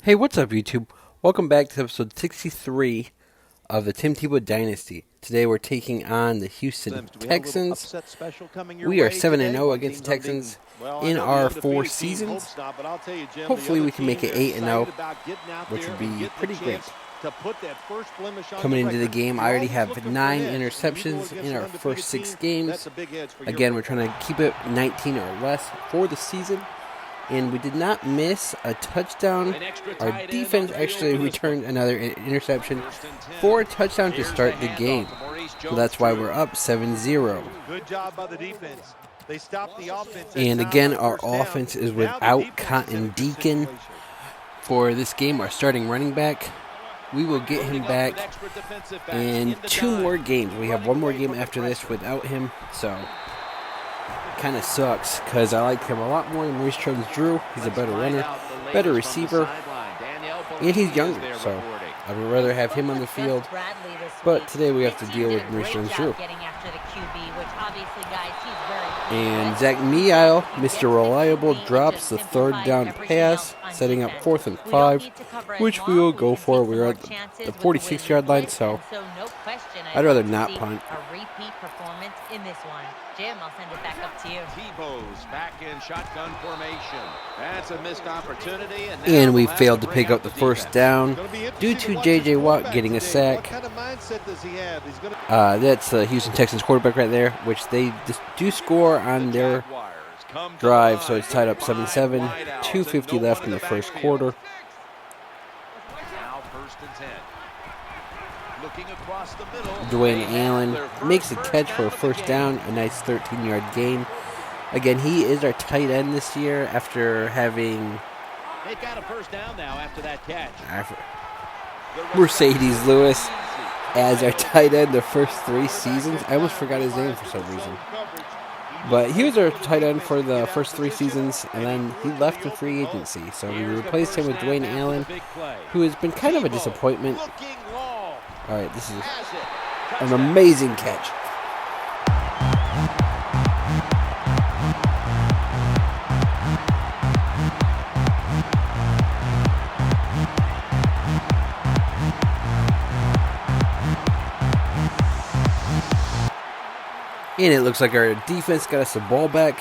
Hey, what's up, YouTube? Welcome back to episode 63 of the Tim Tebow Dynasty. Today we're taking on the Houston Texans. We are 7-0 against the Texans in our 4 seasons. Hopefully we can make it 8-0, which would be pretty great. Coming into the game, I already have 9 interceptions in our first 6 games. Again, we're trying to keep it 19 or less for the season. And we did not miss a touchdown. Our defense actually returned another interception for a touchdown to start the game. So that's why we're up 7-0. Good job by the defense. They stopped the offense. And again, our offense is without Cotton Deacon for this game, our starting running back. We will get him back in 2 more games. We have 1 more game after this without him, so kind of sucks because I like him a lot more than Maurice Jones-Drew. He's a better runner, better receiver, and he's younger, so I would rather have him on the field. But today we have to deal with Maurice Jones-Drew. And Zach Meeil, Mr. Reliable, drops the 3rd down pass, setting up 4th and 5, which we will go for. We're at the 46-yard line, so I'd rather not punt. Jim, I'll send it back up to you. Tebow's back in shotgun formation. That's a missed opportunity. And we failed to pick up the 1st down due to J.J. Watt getting a sack. That's the Houston Texans quarterback right there, which they do score on their drive, so it's tied up 7-7. 2:50 left in the first quarter. Now 1st and 10. Looking across the middle. Dwayne Allen makes a catch for a 1st down, a nice 13-yard gain. Again, he is our tight end this year after having They've got a 1st down now after that catch. Mercedes Lewis as our tight end the first 3 seasons. I almost forgot his name for some reason. But he was our tight end for the first 3 seasons, and then he left in free agency. So we replaced him with Dwayne Allen, who has been kind of a disappointment. All right, this is an amazing catch. And it looks like our defense got us the ball back.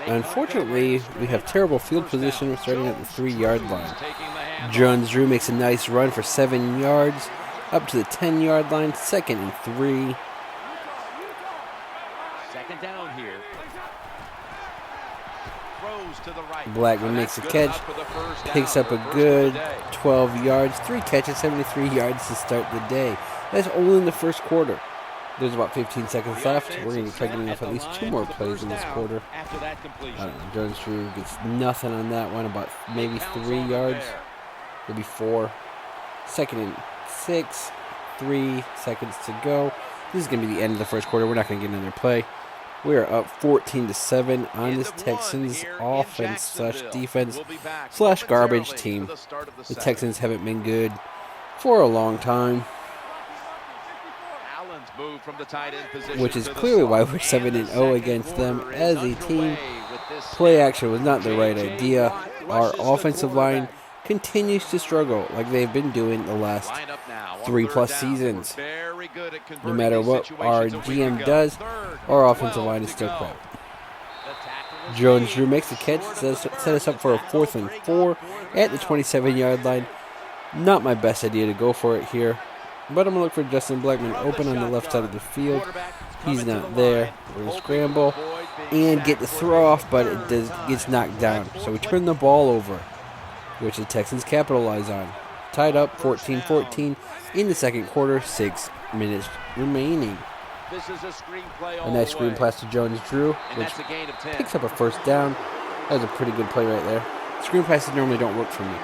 Unfortunately, we have terrible field position. We're starting at the 3-yard line. Jones-Drew makes a nice run for 7 yards. Up to the 10-yard line, 2nd and 3. 2nd down here. Throws to the right. Blackman makes a catch, picks up a good 12 yards, 3 catches, 73 yards to start the day. That's only in the first quarter. There's about 15 seconds left. We're going to try getting off at least 2 more plays in this quarter. I don't know, Jones-Drew gets nothing on that one, about maybe 3 yards, maybe 4. 2nd and 6, 3 seconds to go. This is going to be the end of the first quarter. We're not going to get another play. We are up 14-7 on this Texans offense / defense / garbage team. The Texans haven't been good for a long time, which is clearly why we're 7-0 against them as a team. Play action was not the right idea. Our offensive line continues to struggle like they've been doing the last 3+ seasons. No matter what our GM does, our offensive line is still crap. Jones-Drew makes a catch, set us up for a 4th and 4 at the 27-yard line. Not my best idea to go for it here, but I'm going to look for Justin Blackman open on the left side of the field. He's not there. We're going to scramble and get the throw off, but it gets knocked down. So we turn the ball over, which the Texans capitalize on. Tied up 14-14 in the second quarter, 6 minutes remaining. A nice screen pass to Jones-Drew, which picks up a 1st down. That was a pretty good play right there. Screen passes normally don't work for me.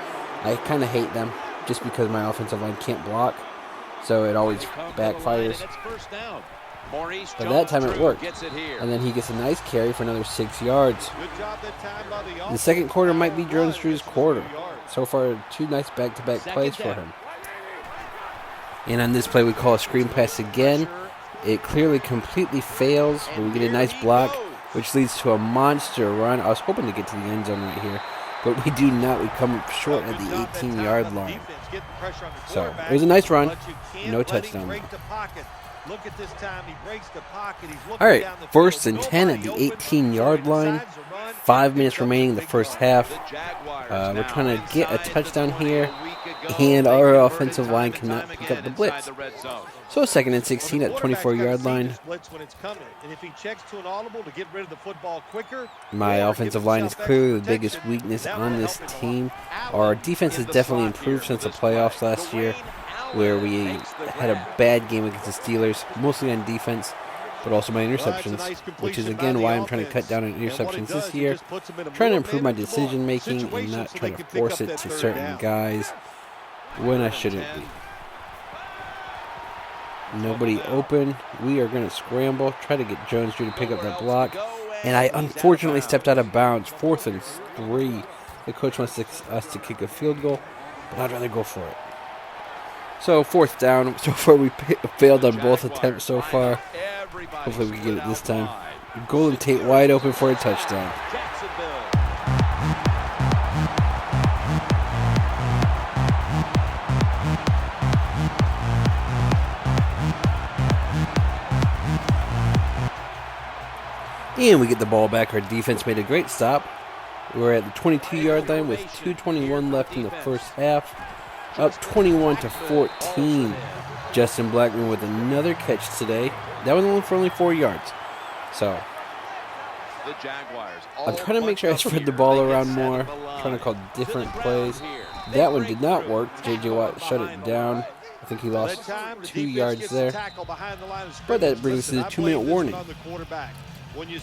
I kind of hate them just because my offensive line can't block, so it always backfires. But that time it worked. And then he gets a nice carry for another 6 yards. The second quarter might be Jones-Drew's quarter. So far, 2 nice back-to-back plays for him. And on this play, we call a screen pass again. It clearly completely fails, but we get a nice block, which leads to a monster run. I was hoping to get to the end zone right here, but we do not. We come up short at the 18-yard line. So it was a nice run. No touchdown. Look at this time. He breaks the pocket. He's looking All right, down the first field. and 10 at the 18-yard line. 5 minutes remaining in the first half. We're trying to get a touchdown here, and our offensive line cannot pick up the blitz. So 2nd and 16 at the 24-yard line. My offensive line is clearly the biggest weakness on this team. Our defense has definitely improved since the playoffs last year, where we had a bad game against the Steelers, mostly on defense, but also my interceptions, which is again why I'm trying to cut down on interceptions this year, trying to improve my decision making and not try to force it to certain guys when I shouldn't be. Nobody open. We are going to scramble, try to get Jones Drew to pick up that block, and I unfortunately stepped out of bounds. 4th and 3. The coach wants us to kick a field goal, but I'd rather go for it. So 4th down. So far we failed on both attempts so far. Hopefully we can get it this time. Golden Tate wide open for a touchdown. And we get the ball back. Our defense made a great stop. We're at the 22-yard line with 2:21 left in the first half. Up 21-14. Justin Blackman with another catch today. That was only 4 yards. So I'm trying to make sure I spread the ball around more. Trying to call different plays. That one did not work. J.J. Watt shut it down. I think he lost 2 yards there. But that brings us to the 2-minute warning.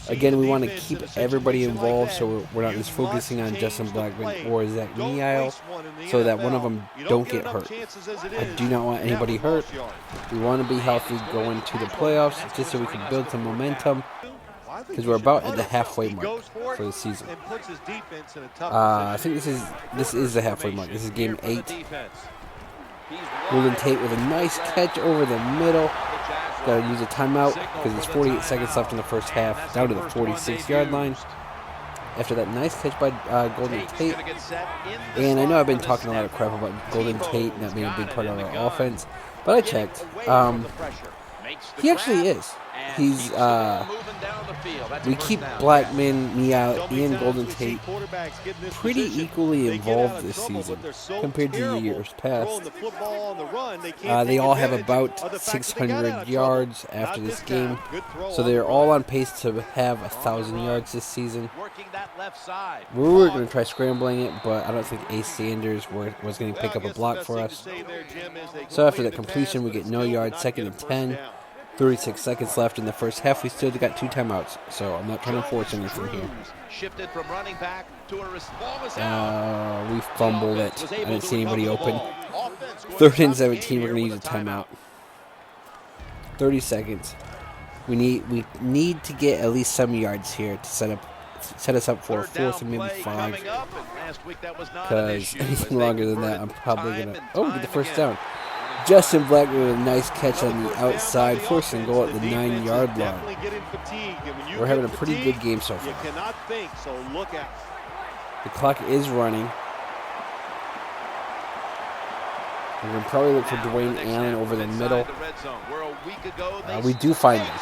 Again, we want to keep everybody involved, so we're not just focusing on Justin Blackman or Zach Neal, so that one of them don't get hurt. I do not want anybody hurt. We want to be healthy going to the playoffs, just so we can build some momentum, because we're about at the halfway mark for the season. I think this is the halfway mark. This is game 8. Golden Tate with a nice catch over the middle. Got to use a timeout because there's 48 seconds left in the first half, down to the 46-yard line. After that nice catch by Golden Tate. And I know I've been talking a lot of crap about Golden Tate not being a big part of our offense, but I checked. He actually is. He's we keep Blackman, Neal, and Golden Tate pretty equally involved this season compared to the years past. They all have about 600 yards after this game, so they're all on pace to have 1,000 yards this season. We were going to try scrambling it, but I don't think Ace Sanders was going to pick up a block for us. So after that completion, we get no yards, 2nd and 10. 36 seconds left in the first half. We still got 2 timeouts, so I'm not trying to force anything here. We fumbled it. I didn't see anybody open. 3rd and 17. We're going to use a timeout. 30 seconds. We need to get at least some yards here to set us up for a 4th and maybe 5. Because anything longer than that, I'm probably going to... Oh, get the first down. Justin Blackman with a nice catch on the outside, 1st and goal at the 9-yard line. We're having a pretty good game so far. The clock is running. We're going to probably look for Dwayne Allen over the middle. We do find him.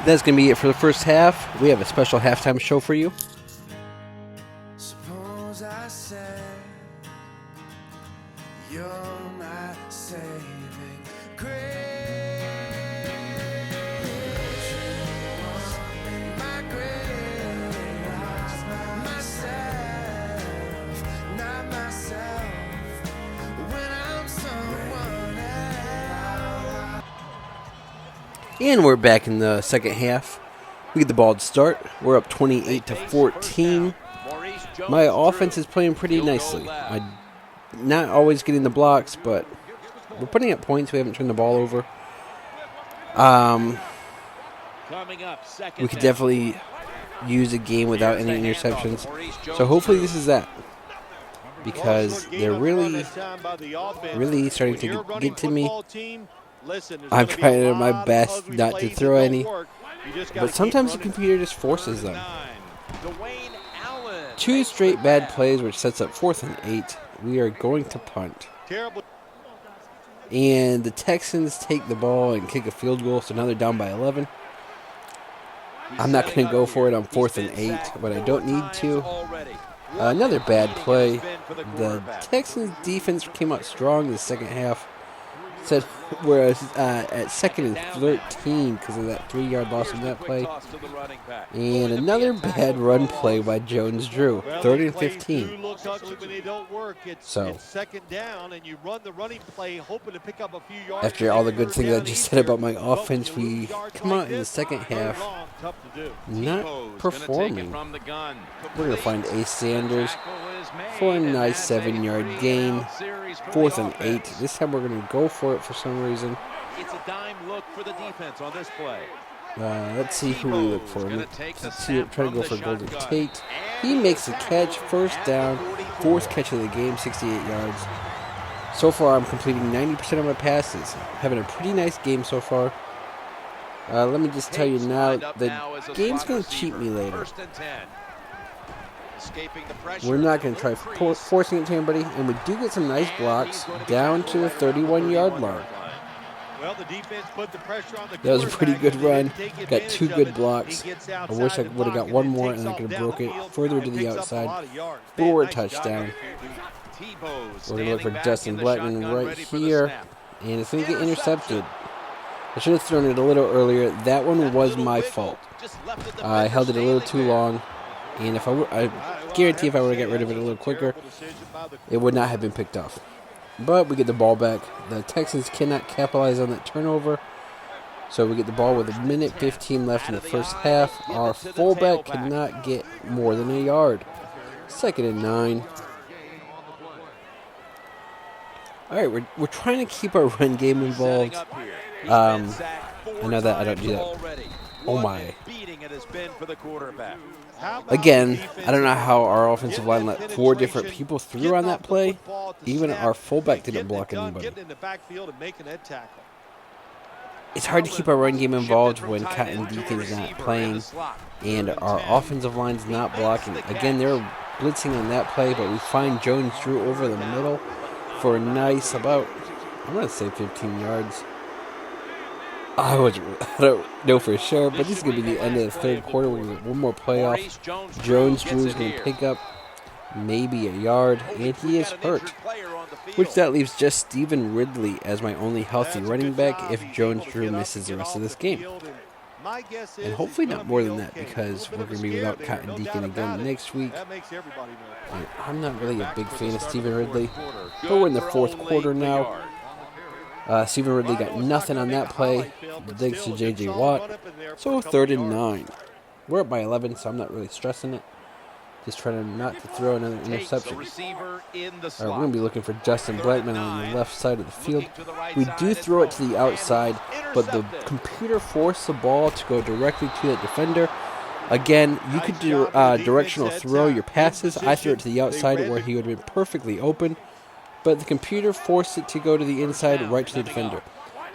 That's going to be it for the first half. We have a special halftime show for you. Suppose I said you're my saving grace. My grace, myself, not myself. When I'm someone else. And we're back in the second half. We get the ball to start. We're up 28-14. My offense is playing pretty nicely. I'm not always getting the blocks, but we're putting up points. We haven't turned the ball over. We could definitely used a game without any interceptions. So hopefully this is that. Because they're really starting to get to me. I'm trying my best not to throw any. But sometimes the computer just forces them. 2 straight bad plays, which sets up 4th and 8. We are going to punt. And the Texans take the ball and kick a field goal, so now they're down by 11. I'm not going to go for it on 4th and 8, but I don't need to. Another bad play. The Texans defense came out strong in the second half. Whereas at 2nd and 13 because of that 3-yard loss in that play. And another bad run play by Jones-Drew. 3rd and 15. So, after all the good things I just said about my offense, we come out in the second half not performing. We're going to find Ace Sanders for a nice 7-yard gain. 4th and 8. This time we're going to go for it for some reason. It's a dime look for the defense on this play. Let's see who we look for. Let's see, try to go for Golden Tate. He makes a catch, 1st down, 4th catch of the game, 68 yards. So far, I'm completing 90% of my passes. Having a pretty nice game so far. Let me just tell you now, the game's going to cheat me later. We're not going to try forcing it to anybody, and we do get some nice blocks down to the 31-yard line. That was a pretty good run. Got 2 good blocks. I wish I would have got one more, and I could have broke it further to the outside for a touchdown. We're going to look for Justin Blackman right here, and it's going to get intercepted. I should have thrown it a little earlier. That one was my fault. I held it a little too long. And I guarantee if I would have got rid of it a little quicker, it would not have been picked off. But we get the ball back. The Texans cannot capitalize on that turnover. So we get the ball with 1:15 left in the first half. Our fullback could not get more than a yard. 2nd and 9. All right, we're trying to keep our run game involved. I know that I don't do that. Oh my. Again, I don't know how our offensive line let 4 different people through on that play. Even our fullback didn't block anybody. It's hard to keep our run game involved when Cotton Deacon's not playing and our offensive line's not blocking. Again, they're blitzing on that play, but we find Jones-Drew over the middle for a nice about, I'm going to say 15 yards. I don't know for sure, but this is going to be the end of the 3rd quarter. We're going to get one more playoff. Jones-Drew is going to pick up maybe a yard, and he is hurt. Which that leaves just Stephen Ridley as my only healthy running back if Jones-Drew misses the rest of this game. And hopefully not more than that, because we're going to be without Cotton Deacon again next week. I'm not really a big fan of Stephen Ridley, but we're in the 4th quarter now. Stephen Ridley got nothing on that play, thanks to J.J. Watt. So 3rd and 9. We're up by 11, so I'm not really stressing it. Just trying not to throw another interception. We're going to be looking for Justin Blackman on the left side of the field. We do throw it to the outside, but the computer forced the ball to go directly to the defender. Again, you could do directional throw your passes. I threw it to the outside where he would have been perfectly open. But the computer forced it to go to the inside, right to the defender.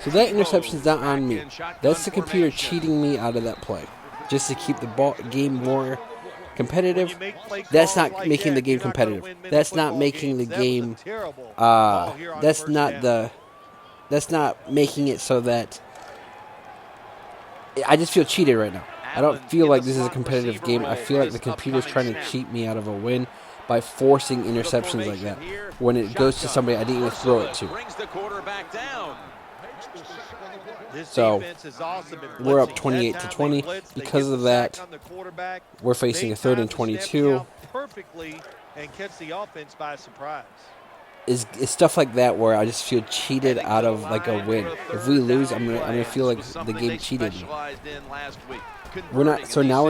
So that interception is not on me. That's the computer cheating me out of that play, just to keep the game more competitive. That's not making the game competitive. That's not making the game. That's not making it so that. I just feel cheated right now. I don't feel like this is a competitive game. I feel like the computer's trying to cheat me out of a win by forcing interceptions like that when it goes to somebody I didn't even throw it to. So we're up 28-20. Because of that, we're facing a 3rd and 22. It's stuff like that where I just feel cheated out of like a win. If we lose, I'm gonna feel like the game cheated me. We're not going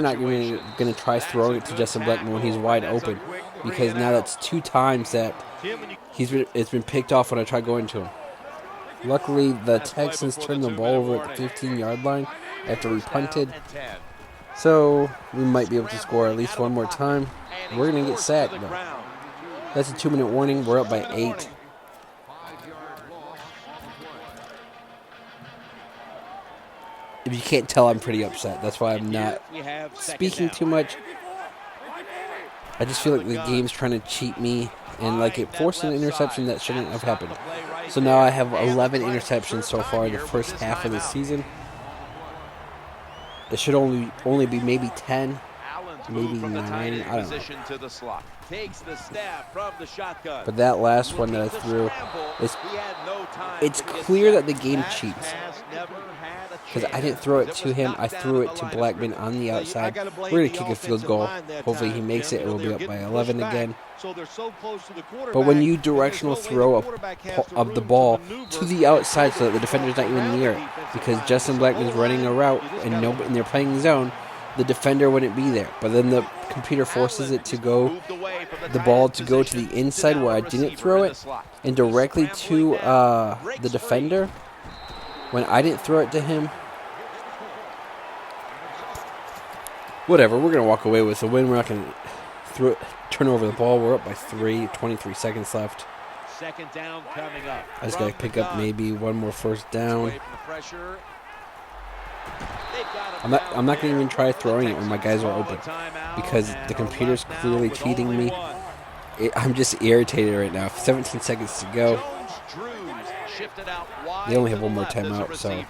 to try throwing it to Justin Blackman when he's wide open, because now that's 2 times that it's been picked off when I try going to him. Luckily, the Texans turned the ball over at the 15-yard line after we punted. So we might be able to score at least one more time. We're going to get sacked, though. That's a 2-minute warning. We're up by 8. If you can't tell, I'm pretty upset. That's why I'm not speaking too much. I just feel like the game's trying to cheat me, and like it forced an interception that shouldn't have happened. So now I have 11 interceptions so far in the first half of the season. It should only be maybe 10, maybe 9. I don't know. But that last one that I threw, it's clear that the game cheats. Because I didn't throw it to him, I threw it to Blackman on the outside. We're going to kick a field goal. Hopefully he makes it, and we'll be up by 11 again. But when you directional throw of the ball to the outside so that the defender's not even near it, because Justin Blackman's running a route and they're playing zone, the defender wouldn't be there. But then the computer forces it to go, the ball to go to the inside where I didn't throw it, and directly to the defender when I didn't throw it to him. Whatever, we're going to walk away with a win. We're not going to turn over the ball. We're up by 3, 23 seconds left. Second down coming up. I just got to pick up maybe one more first down. I'm not going to even try throwing it when my guys are open because the computer's clearly cheating me. I'm just irritated right now. 17 seconds to go. They only have one more timeout, so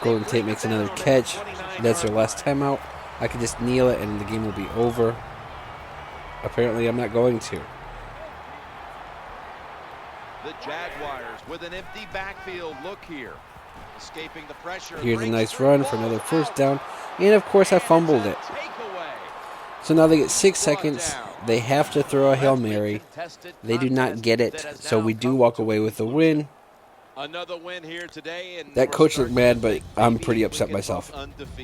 Golden Tate makes another catch. That's their last timeout. I can just kneel it and the game will be over. Apparently, I'm not going to. The Jaguars with an empty backfield look here. Escaping the pressure. Here's a nice run for another first down. And, of course, I fumbled it. So now they get 6 seconds. They have to throw a Hail Mary. They do not get it, so we do walk away with a win. Another win here today. That coach looked mad, but I'm pretty upset myself.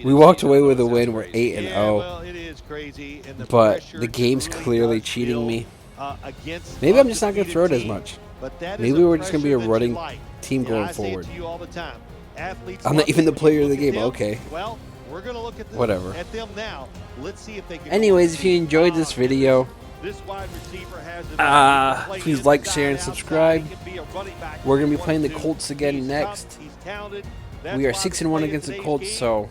We walked away with a win. We're 8-0. But the game's clearly cheating me. Maybe I'm just not going to throw it as much. Maybe we're just going to be a running team going forward. I'm not even the player of the game. Okay. Whatever. Anyways, if you enjoyed this video, please like, share, and subscribe. We're going to be playing the Colts again next. We are 6-1 against the Colts, so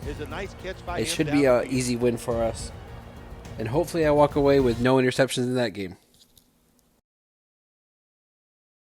it should be an easy win for us. And hopefully I walk away with no interceptions in that game.